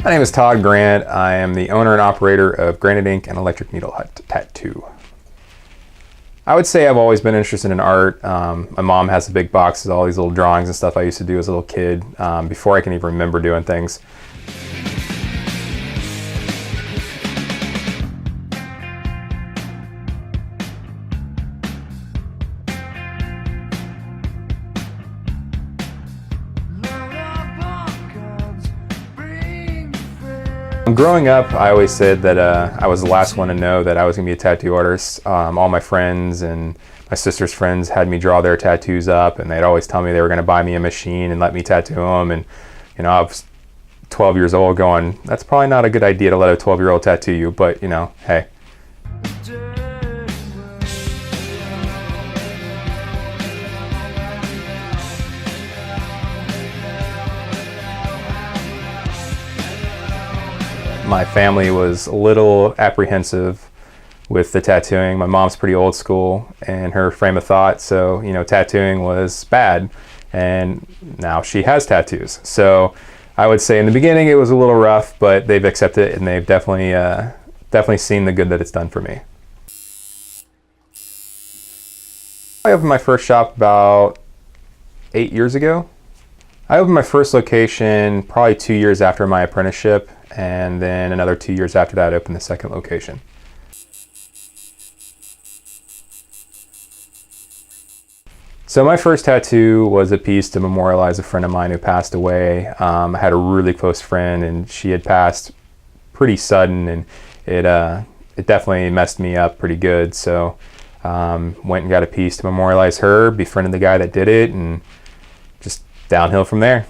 My name is Todd Grant. I am the owner and operator of Granite Ink and Electric Needle Hut Tattoo. I would say I've always been interested in art. My mom has a big box with all these little drawings and stuff I used to do as a little kid before I can even remember doing things. Growing up, I always said that I was the last one to know that I was going to be a tattoo artist. All my friends and my sister's friends had me draw their tattoos up, and they'd always tell me they were going to buy me a machine and let me tattoo them. And you know, I was 12 years old going, that's probably not a good idea to let a 12-year-old tattoo you, but you know, hey. My family was a little apprehensive with the tattooing. My mom's pretty old school in her frame of thought, so you know, tattooing was bad, and now she has tattoos. So I would say in the beginning it was a little rough, but they've accepted it, and they've definitely seen the good that it's done for me. I opened my first shop about 8 years ago. I opened my first location probably 2 years after my apprenticeship, and then another 2 years after that I opened the second location. So my first tattoo was a piece to memorialize a friend of mine who passed away. I had a really close friend, and she had passed pretty sudden, and it definitely messed me up pretty good. So went and got a piece to memorialize her, befriended the guy that did it, and just downhill from there.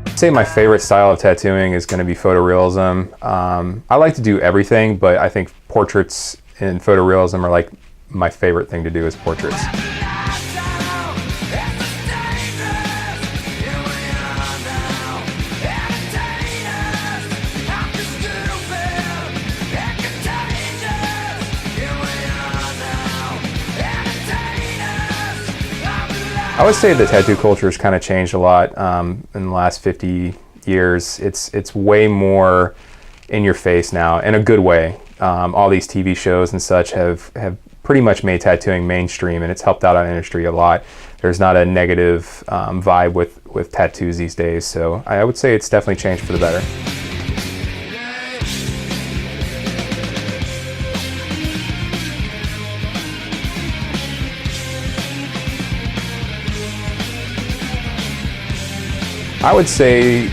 I'd say my favorite style of tattooing is going to be photorealism. I like to do everything, but I think portraits and photorealism are like my favorite thing to do is portraits. I would say the tattoo culture has kind of changed a lot in the last 50 years. It's way more in your face now, in a good way. All these TV shows and such have pretty much made tattooing mainstream, and it's helped out our industry a lot. There's not a negative vibe with tattoos these days, so I would say it's definitely changed for the better. I would say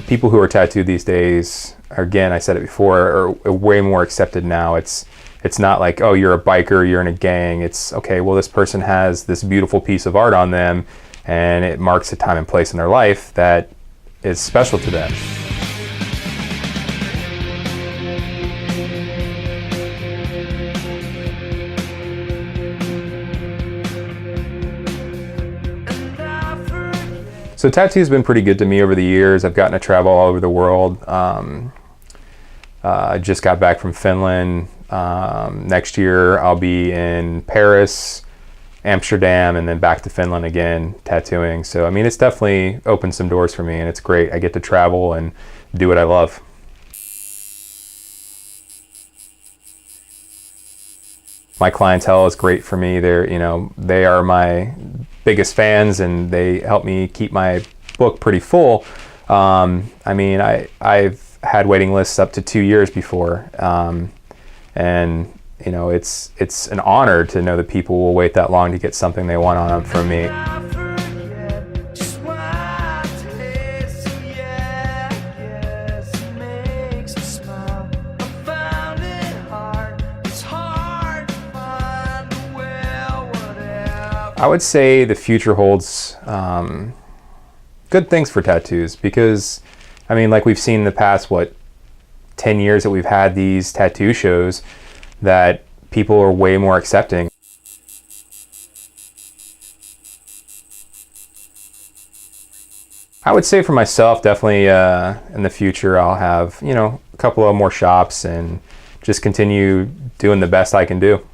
people who are tattooed these days, again, I said it before, are way more accepted now. It's not like, oh, you're a biker, you're in a gang. It's, okay, well, this person has this beautiful piece of art on them, and it marks a time and place in their life that is special to them. So tattoo's been pretty good to me over the years. I've gotten to travel all over the world. I just got back from Finland. Next year I'll be in Paris, Amsterdam, and then back to Finland again tattooing. So I mean, it's definitely opened some doors for me, and it's great. I get to travel and do what I love. My clientele is great for me. They are my biggest fans, and they help me keep my book pretty full. I mean, I've had waiting lists up to 2 years before, and you know, it's an honor to know that people will wait that long to get something they want on from me. I would say the future holds good things for tattoos, because I mean, like we've seen in the past, 10 10 years that we've had these tattoo shows that people are way more accepting. I would say for myself, definitely in the future, I'll have, a couple of more shops and just continue doing the best I can do.